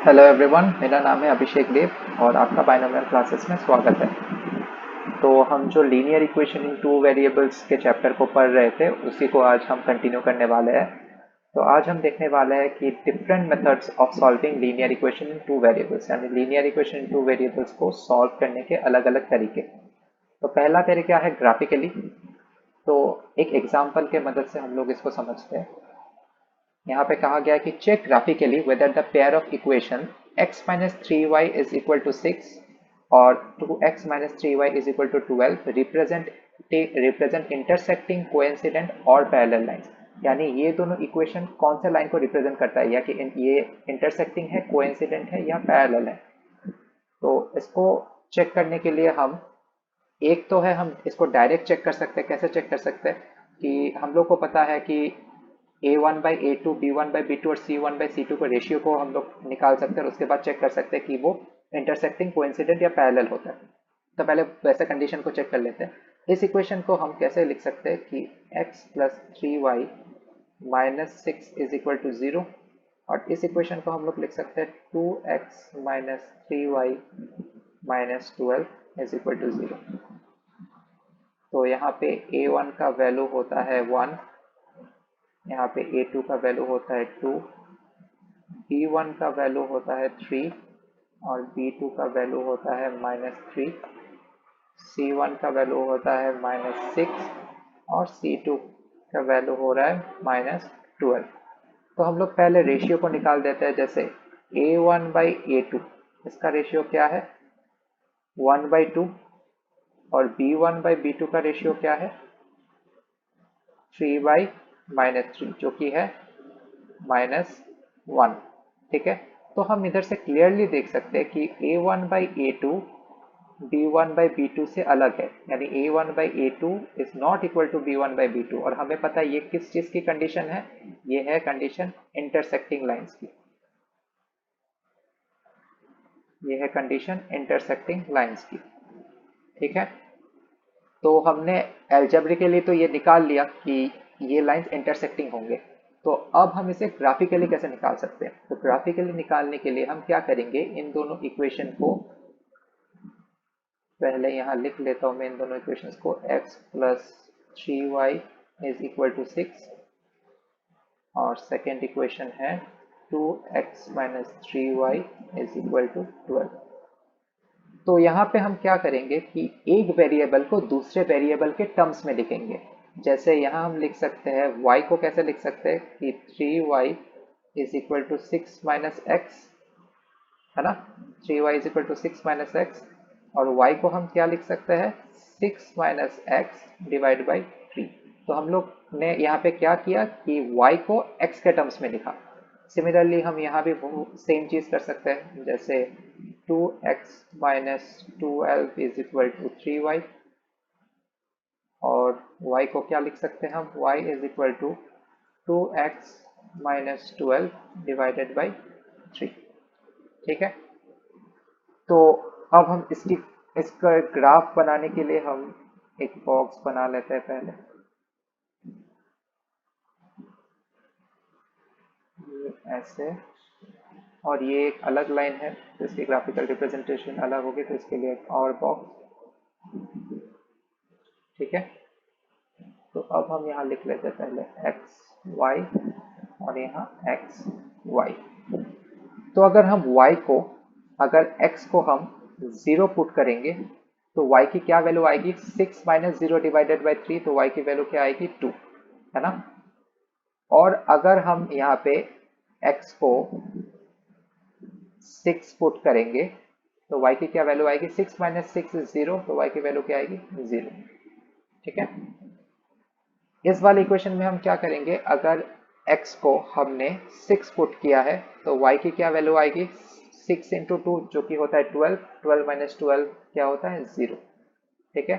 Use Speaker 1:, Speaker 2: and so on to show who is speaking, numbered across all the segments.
Speaker 1: Hello everyone, मेरा नाम है अभिषेक देव और आपका बायनोमियल क्लासेस में स्वागत है। तो हम जो linear equation in two variables के चैप्टर को पढ़ रहे थे उसी को आज हम कंटिन्यू करने वाले हैं। तो आज हम देखने वाले हैं कि different methods of solving linear equation in two variables, यानी linear equation in two variables को सॉल्व करने के अलग अलग तरीके। तो पहला तरीका है ग्राफिकली। तो एक एग्जाम्पल के मदद से हम लोग इसको समझते हैं। यहाँ पे कहा गया है कि check graphically whether the pair of equation x minus 3y is equal to 6 और 2x minus 3y is equal to 12 represent intersecting coincident और पैरेलल लाइंस। यानी ये दोनों इक्वेशन कौन से लाइन को रिप्रेजेंट करता है, या कि ये इंटरसेक्टिंग है, कोइंसिडेंट है या पैरेलल है। तो इसको चेक करने के लिए हम एक तो है हम इसको डायरेक्ट चेक कर सकते हैं। कैसे चेक कर सकते हैं कि हम लोग को पता है कि a1/a2, b1/b2 और c1/c2 के रेशियो को हम लोग निकाल सकते हैं और उसके बाद चेक कर सकते हैं कि वो इंटरसेक्टिंग कोइंसिडेंट या पैरेलल होता है। तो पहले वैसे कंडीशन को चेक कर लेते हैं। इस इक्वेशन को हम कैसे लिख सकते हैं कि x plus 3y minus 6 is equal to 0, और इस इक्वेशन को हम लोग लिख सकते हैं 2x minus 3y minus 12 is equal to 0। तो यहाँ पे a1 का वैल्यू होता है 1, यहाँ पे a2 का वैल्यू होता है 2, b1 का वैल्यू होता है 3 और b2 का वैल्यू होता है -3, c1 का वैल्यू होता है -6 और c2 का वैल्यू हो रहा है -12। तो हम लोग पहले रेशियो को निकाल देते हैं। जैसे a1/a2, इसका रेशियो क्या है 1/2, और b1/b2 का रेशियो क्या है 3/-3, जो कि है -1। ठीक है, तो हम इधर से क्लियरली देख सकते हैं कि a1/a2 b1/b2 से अलग है, यानी a1/a2 is not equal to b1/b2। और हमें पता है ये किस चीज की कंडीशन है, ये है कंडीशन इंटरसेक्टिंग लाइंस की। ये है कंडीशन इंटरसेक्टिंग लाइंस की। ठीक है, तो हमने एल्जेब्रिकली तो ये निकाल लिया कि ये लाइंस इंटरसेक्टिंग होंगे। तो अब हम इसे ग्राफिकली कैसे निकाल सकते हैं। तो ग्राफिकली निकालने के लिए हम क्या करेंगे, इन दोनों इक्वेशन को पहले यहाँ लिख लेता हूँ मैं इन दोनों इक्वेशंस को। x plus 3y is equal to 6 और सेकेंड इक्वेशन है 2x minus 3y is equal to 12। तो यहाँ पे हम क्या करेंगे कि एक वेरिएबल को दूसरे वेरिएबल के टर्म्स में लिखेंगे। जैसे यहाँ हम लिख सकते हैं y को कैसे लिख सकते हैं कि 3y is equal to 6 minus x, है ना। 3y is equal to 6 minus x, और y को हम क्या लिख सकते हैं 6 माइनस एक्स डिवाइड बाई 3। तो हम लोग ने यहाँ पे क्या किया कि y को x के टर्म्स में लिखा। सिमिलरली हम यहाँ भी सेम चीज कर सकते हैं। जैसे 2x minus 12 is equal to 3y, और y को क्या लिख सकते हैं हम, y is equal to 2x minus 12 divided by 3। ठीक है, तो अब हम इसका ग्राफ बनाने के लिए हम एक बॉक्स बना लेते हैं पहले। ये ऐसे, और ये एक अलग लाइन है तो इसकी ग्राफिकल रिप्रेजेंटेशन अलग होगी, तो इसके लिए एक और बॉक्स। ठीक है, तो अब हम यहाँ लिख लेते हैं पहले एक्स वाई और यहाँ एक्स वाई। तो अगर हम अगर x को हम 0 पुट करेंगे तो y की क्या वैल्यू आएगी 6 माइनस 0 डिवाइडेड बाई 3, तो y की वैल्यू क्या आएगी 2, है ना। और अगर हम यहाँ पे x को 6 पुट करेंगे तो y की क्या वैल्यू आएगी 6 माइनस 6 इज 0, तो y की वैल्यू क्या आएगी 0। ठीक है, इस वाले इक्वेशन में हम क्या करेंगे, अगर x को हमने 6 पुट किया है तो y की क्या वैल्यू आएगी 6 इंटू 2, जो कि होता है 12, 12 माइनस 12 क्या होता है 0। ठीक है,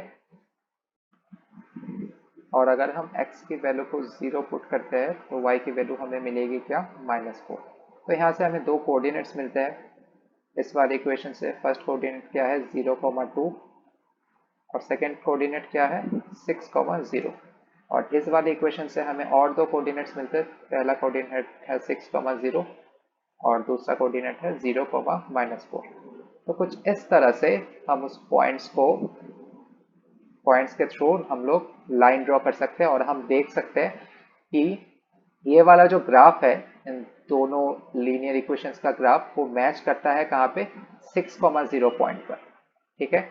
Speaker 1: और अगर हम x की वैल्यू को 0 पुट करते हैं तो y की वैल्यू हमें मिलेगी क्या -4। तो यहाँ से हमें दो कोऑर्डिनेट्स मिलते हैं इस वाले इक्वेशन से। फर्स्ट कोऑर्डिनेट क्या है 0,2 और सेकेंड कोऑर्डिनेट क्या है 6,0। और इस वाले इक्वेशन से हमें और दो कोऑर्डिनेट्स मिलते हैं। पहला कोऑर्डिनेट है 6,0 और दूसरा कोऑर्डिनेट है 0, -4। तो कुछ इस तरह से हम उस पॉइंट्स के थ्रू हम लोग लाइन ड्रॉ कर सकते हैं और हम देख सकते हैं कि ये वाला जो ग्राफ है इन दोनों लीनियर इक्वेशंस का ग्राफ वो मैच करता है कहाँ पे 6,0 पॉइंट पर। ठीक है,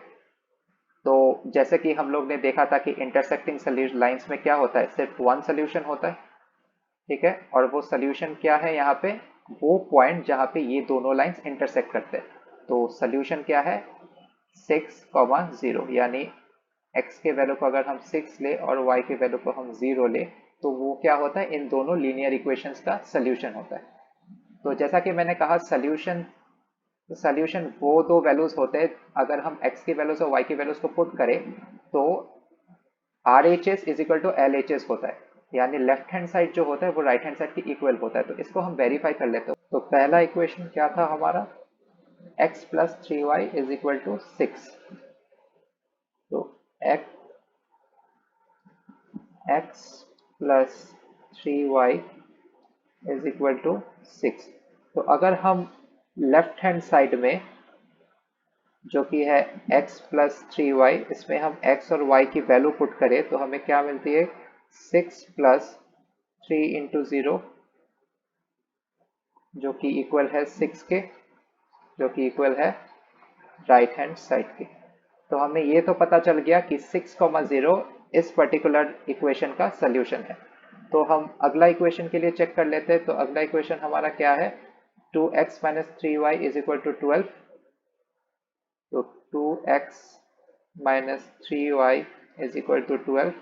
Speaker 1: तो जैसे कि हम लोग ने देखा था कि इंटरसेक्टिंग लाइंस में क्या होता है, सिर्फ वन सोल्यूशन होता है। ठीक है, और वो सोल्यूशन क्या है यहाँ पे, वो पॉइंट जहाँ पे ये दोनों लाइंस इंटरसेक्ट करते हैं। तो सोल्यूशन क्या है 6,0, यानी x के वैल्यू को अगर हम 6 ले और y के वैल्यू को हम 0 ले तो वो क्या होता है, इन दोनों लीनियर इक्वेशंस का सोल्यूशन होता है। तो जैसा कि मैंने कहा सोल्यूशन वो दो वैल्यूज होते हैं, अगर हम x की वैल्यूज और y की वैल्यूज को पुट करें तो RHS is equal to LHS होता है, यानी लेफ्ट हैंड साइड जो होता है वो राइट हैंड साइड की इक्वल होता है। तो इसको हम वेरीफाई कर लेते हैं। तो पहला इक्वेशन क्या था हमारा, x plus 3y is equal to 6। तो x plus 3y is equal to 6। तो अगर हम लेफ्ट हैंड साइड में जो कि है x प्लस 3y, इसमें हम x और y की वैल्यू पुट करें तो हमें क्या मिलती है 6 प्लस 3 इंटू 0 जो कि इक्वल है 6 के, जो कि इक्वल है राइट हैंड साइड के। तो हमें ये तो पता चल गया कि 6,0 इस पर्टिकुलर इक्वेशन का सोल्यूशन है। तो हम अगला इक्वेशन के लिए चेक कर लेते हैं। तो अगला इक्वेशन हमारा क्या है, 2x minus 3y is equal to 12। तो 2x minus 3y is equal to 12।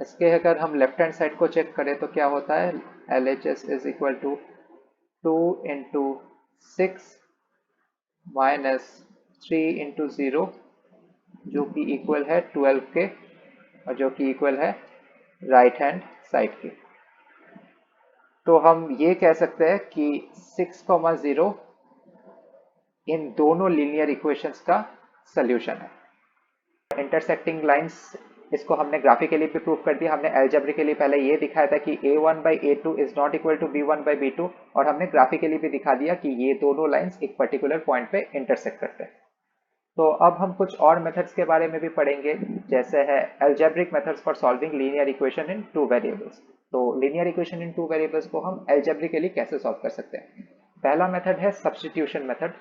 Speaker 1: इसके अगर हम लेफ्ट हैंड साइड को चेक करें तो क्या होता है, LHS is equal to 2 into 6 minus 3 into 0 जो कि इक्वल है 12 के, और जो कि इक्वल है राइट हैंड साइड के। तो हम ये कह सकते हैं कि 6,0 इन दोनों लीनियर इक्वेशंस का सोल्यूशन है। इंटरसेक्टिंग लाइंस, इसको हमने ग्राफिकली भी प्रूव कर दिया। हमने एल्जेब्रिकली पहले ये दिखाया था कि a1/a2 is not equal to b1/b2, और हमने ग्राफिकली भी दिखा दिया कि ये दोनों लाइंस एक पर्टिकुलर पॉइंट पे इंटरसेक्ट करते हैं। तो अब हम कुछ और मेथड्स के बारे में भी पढ़ेंगे, जैसे है algebraic methods for solving linear equation in two variables. तो linear equation in two variables को हम एल्जेब्रिकली कैसे सॉल्व कर सकते हैं। पहला मेथड है सब्स्टिट्यूशन मेथड।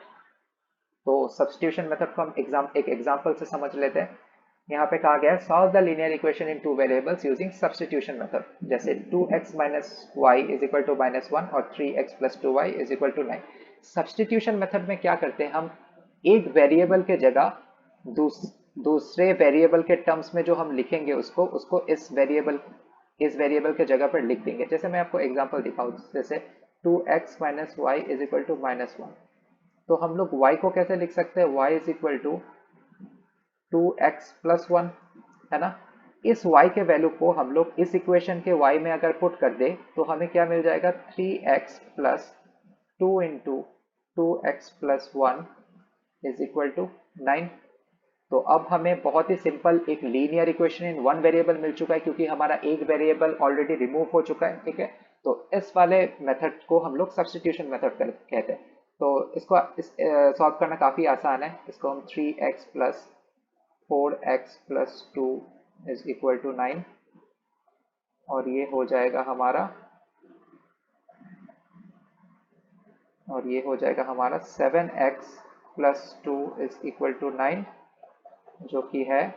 Speaker 1: तो सब्स्टिट्यूशन मेथड को हम एक एग्जांपल से समझ लेते हैं। यहाँ पे कहा गया है solve the linear equation in two variables using substitution method. जैसे 2x minus y is equal to -1 और 3x plus 2y is equal to 9। Substitution method में क्या करते हैं, हम एक वेरिएबल के जगह दूसरे वेरिएबल के टर्म्स में जो हम लिखेंगे उसको इस वेरिएबल के जगह पर लिख देंगे। जैसे मैं आपको एग्जांपल दिखाऊं, जैसे 2x minus y is equal to -1। तो हम लोग y को कैसे लिख सकते हैं, y is equal to 2x plus 1, है ना। इस y के वैल्यू को हम लोग इस इक्वेशन के y में अगर पुट कर दे तो हमें क्या मिल जाएगा, 3x plus 2 into 2x plus 1 is equal to 9। तो अब हमें बहुत ही सिंपल एक linear equation in one variable मिल चुका है, क्योंकि हमारा एक वेरिएबल ऑलरेडी रिमूव हो चुका है। ठीक है, तो इस वाले मेथड को हम लोग सब्स्टिट्यूशन मेथड कहते हैं। तो इसको सॉल्व करना काफ़ी आसान है। इसको हम 3x plus 4x plus 2 is equal to 9, और ये हो जाएगा हमारा 7x plus 2 is equal to 9, जो कि है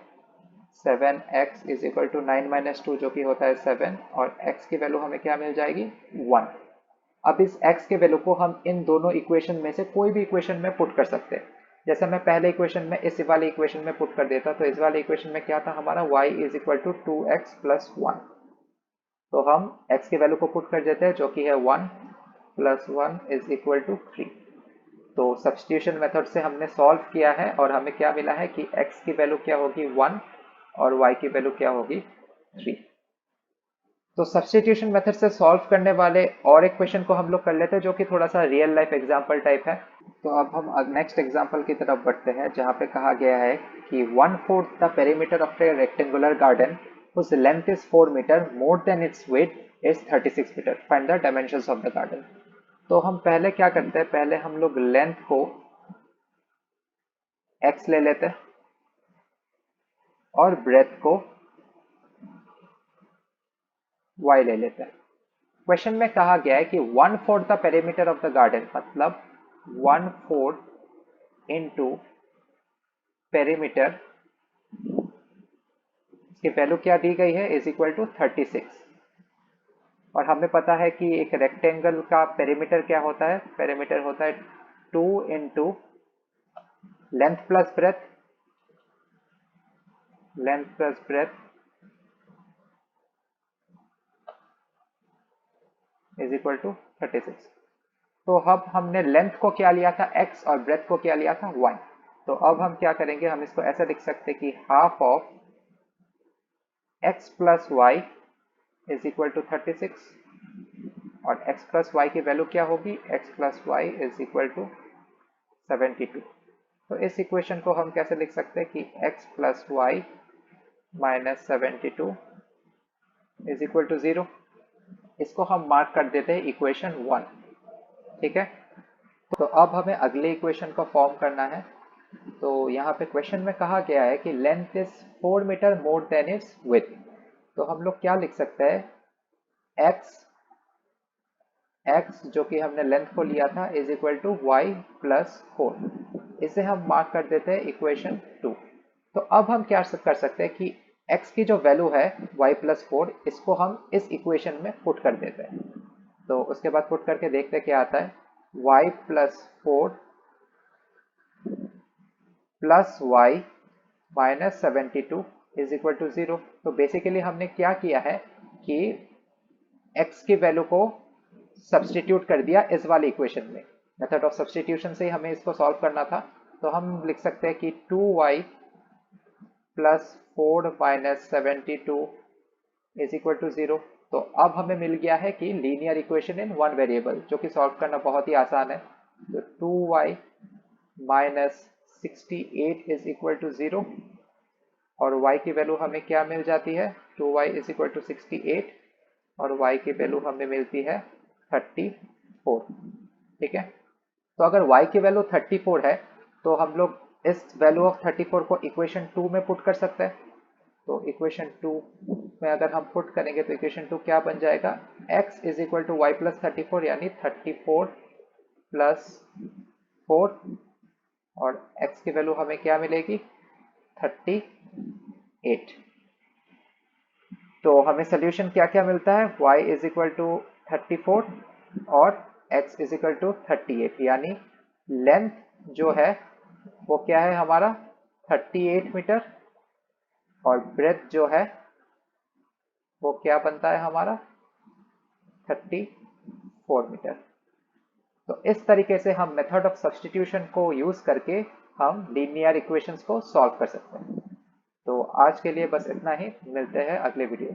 Speaker 1: 7x is equal to 9 minus 2 जो कि होता है 7, और x की वैल्यू हमें क्या मिल जाएगी 1। अब इस x के वैल्यू को हम इन दोनों इक्वेशन में से कोई भी इक्वेशन में पुट कर सकते हैं। जैसे मैं पहले इक्वेशन में इस वाले इक्वेशन में पुट कर देता, तो इस वाले इक्वेशन में क्या था हमारा, y is equal to 2x plus 1। तो हम x की वैल्यू को पुट कर देते हैं, जो कि है 1 प्लस 1 इज इक्वल टू 3। तो सब्स्टिट्यूशन मेथड से हमने सॉल्व किया है और हमें क्या मिला है कि x की वैल्यू क्या होगी 1 और y की वैल्यू क्या होगी 3। तो सब्स्टिट्यूशन मेथड से सॉल्व करने वाले और एक क्वेश्चन को हम लोग कर लेते हैं, जो कि थोड़ा सा रियल लाइफ एग्जांपल टाइप है। तो अब हम नेक्स्ट एग्जांपल की तरफ बढ़ते हैं, जहाँ पे कहा गया है कि 1/4 the perimeter of a rectangular garden whose length is 4 metre, more than its width is 36 metre, find the dimensions of the garden. तो हम पहले क्या करते हैं, पहले हम लोग लेंथ को x ले लेते हैं और ब्रेथ को y ले लेते हैं। क्वेश्चन में कहा गया है कि 1/4 the perimeter of the garden, मतलब 1/4 इंटू पेरीमीटर, इसकी वैल्यू क्या दी गई है, इज इक्वल टू 36। और हमें पता है कि एक रेक्टेंगल का पेरीमीटर क्या होता है, पेरीमीटर होता है 2 into length plus breadth, length plus breadth is equal to 36। तो अब हमने लेंथ को क्या लिया था x और ब्रेथ को क्या लिया था y। तो अब हम क्या करेंगे, हम इसको ऐसे लिख सकते हैं कि half of x plus y is equal to 36, और x प्लस वाई की वैल्यू क्या होगी, x plus y is equal to 72। तो इस इक्वेशन को हम कैसे लिख सकते हैं कि x plus y minus 72 is equal to 0। इसको हम मार्क कर देते हैं इक्वेशन 1, ठीक है। तो अब हमें अगले इक्वेशन को फॉर्म करना है। तो यहाँ पे क्वेश्चन में कहा गया है कि length is 4 metre more than its width. तो हम लोग क्या लिख सकते हैं, x जो कि हमने लेंथ को लिया था is equal to y plus 4। इसे हम मार्क कर देते हैं इक्वेशन 2। तो अब हम क्या कर सकते हैं कि x की जो वैल्यू है y प्लस 4, इसको हम इस इक्वेशन में पुट कर देते हैं। तो उसके बाद पुट करके देखते हैं क्या आता है, y plus 4 plus y minus 72 is equal to 0। तो बेसिकली हमने क्या किया है कि x की वैल्यू को सब्सटीट्यूट कर दिया इस वाले इक्वेशन में। मेथड ऑफ सब्सटीट्यूशन से ही हमें इसको सॉल्व करना था। तो हम लिख सकते हैं कि 2y plus 4 minus 72 is equal to 0। तो अब हमें मिल गया है कि linear equation in one variable, जो कि सॉल्व करना बहुत ही आसान है। तो 2y minus 68 is equal to 0, और y की वैल्यू हमें क्या मिल जाती है, 2y इज इक्वल टू 68, और y की वैल्यू हमें मिलती है 34, ठीक है। तो अगर y की वैल्यू 34 है तो हम लोग इस वैल्यू ऑफ 34 को इक्वेशन 2 में पुट कर सकते हैं। तो इक्वेशन 2 में अगर हम पुट करेंगे तो इक्वेशन 2 क्या बन जाएगा, x is equal to y plus 34, यानी 34 प्लस 4, और x की वैल्यू हमें क्या मिलेगी, 38। तो हमें सोल्यूशन क्या क्या मिलता है, y इज इक्वल टू 34 और x इज इक्वल टू 38, यानी लेंथ जो है वो क्या है हमारा 38 मीटर, और ब्रेथ जो है वो क्या बनता है हमारा 34 मीटर। तो इस तरीके से हम मेथड ऑफ सब्स्टिट्यूशन को यूज करके हम लीनियर इक्वेशंस को सॉल्व कर सकते हैं। तो आज के लिए बस इतना ही, मिलते हैं अगले वीडियो।